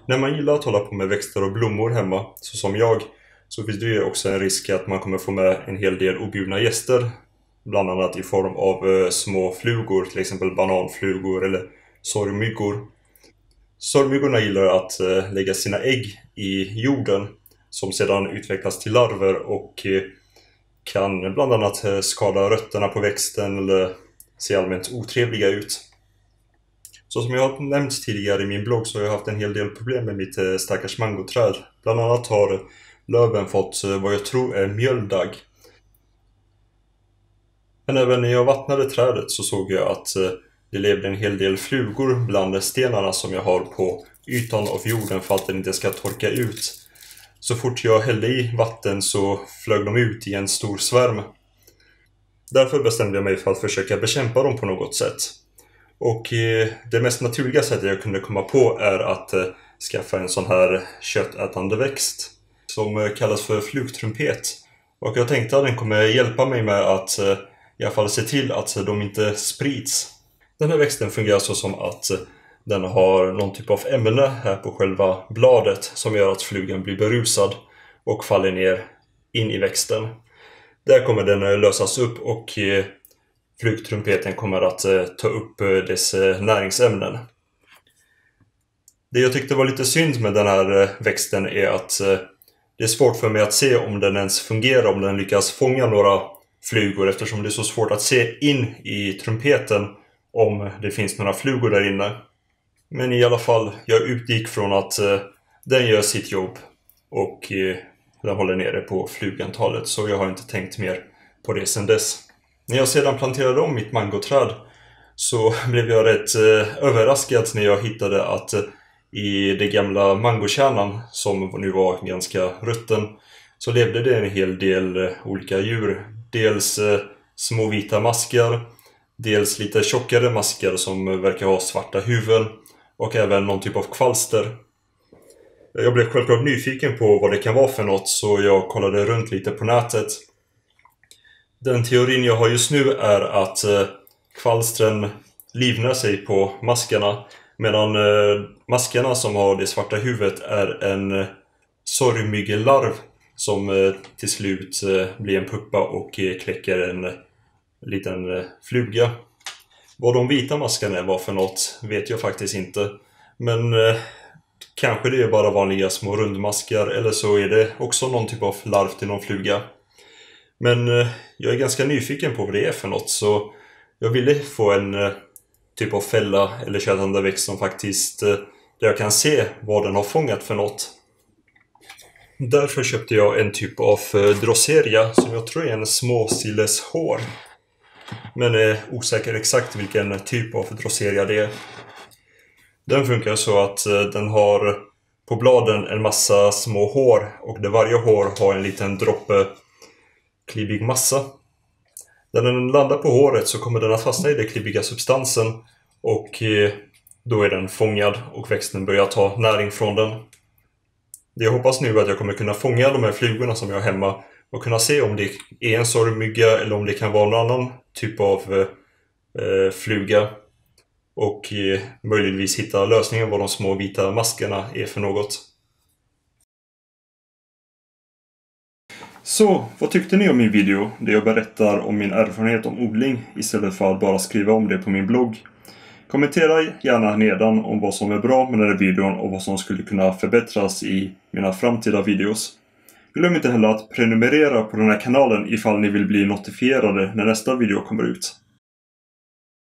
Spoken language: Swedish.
När man gillar att hålla på med växter och blommor hemma, så som jag, så finns det ju också en risk att man kommer få med en hel del objudna gäster. Bland annat i form av små flugor, till exempel bananflugor eller sorgmyggor. Sorgmyggorna gillar att lägga sina ägg i jorden som sedan utvecklas till larver och kan bland annat skada rötterna på växten eller se allmänt otrevliga ut. Så som jag har nämnt tidigare i min blogg så har jag haft en hel del problem med mitt stackars mangoträd. Bland annat har löven fått vad jag tror är mjöldagg. Men även när jag vattnade trädet så såg jag att det levde en hel del flugor bland stenarna som jag har på ytan av jorden för att den inte ska torka ut. Så fort jag hällde i vatten så flög de ut i en stor svärm. Därför bestämde jag mig för att försöka bekämpa dem på något sätt. Och det mest naturliga sättet jag kunde komma på är att skaffa en sån här köttätande växt som kallas för flugtrumpet. Och jag tänkte att den kommer hjälpa mig med att i alla fall se till att de inte sprids. Den här växten fungerar så som att den har någon typ av ämne här på själva bladet som gör att flugan blir berusad och faller ner in i växten. Där kommer den lösas upp och flugtrumpeten kommer att ta upp dess näringsämnen. Det jag tyckte var lite synd med den här växten är att det är svårt för mig att se om den ens fungerar, om den lyckas fånga några flugor eftersom det är så svårt att se in i trumpeten om det finns några flugor där inne. Men i alla fall, jag utgick från att den gör sitt jobb och den håller nere på flugantalet, så jag har inte tänkt mer på det sedan dess. När jag sedan planterade om mitt mangoträd så blev jag rätt överraskad när jag hittade att i det gamla mangokärnan, som nu var ganska rutten, så levde det en hel del olika djur. Dels små vita maskar, dels lite tjockare maskar som verkar ha svarta huvuden och även någon typ av kvalster. Jag blev självklart nyfiken på vad det kan vara för något, så jag kollade runt lite på nätet. Den teorin jag har just nu är att kvalstren livnär sig på maskarna, medan maskarna som har det svarta huvudet är en sorgmyggelarv som till slut blir en puppa och kläcker en liten fluga. Vad de vita maskarna var för något vet jag faktiskt inte, men kanske det är bara vanliga små rundmaskar, eller så är det också någon typ av larv till någon fluga. Men jag är ganska nyfiken på vad det är för något, så jag ville få en typ av fälla eller köttätande växt som faktiskt där jag kan se vad den har fångat för något. Därför köpte jag en typ av Drosseria som jag tror är en småsilleshår. Men är osäker exakt vilken typ av Drosseria det är. Den funkar så att den har på bladen en massa små hår, och där varje hår har en liten droppe klibbig massa. När den landar på håret så kommer den att fastna i den klibbiga substansen, och då är den fångad och växten börjar ta näring från den. Det jag hoppas nu är att jag kommer kunna fånga de här flugorna som jag har hemma och kunna se om det är en sorgmygga eller om det kan vara någon annan typ av fluga, och möjligtvis hitta lösningen vad de små vita maskarna är för något. Så, vad tyckte ni om min video där jag berättar om min erfarenhet om odling istället för att bara skriva om det på min blogg? Kommentera gärna nedan om vad som är bra med den här videon och vad som skulle kunna förbättras i mina framtida videos. Glöm inte heller att prenumerera på den här kanalen ifall ni vill bli notifierade när nästa video kommer ut.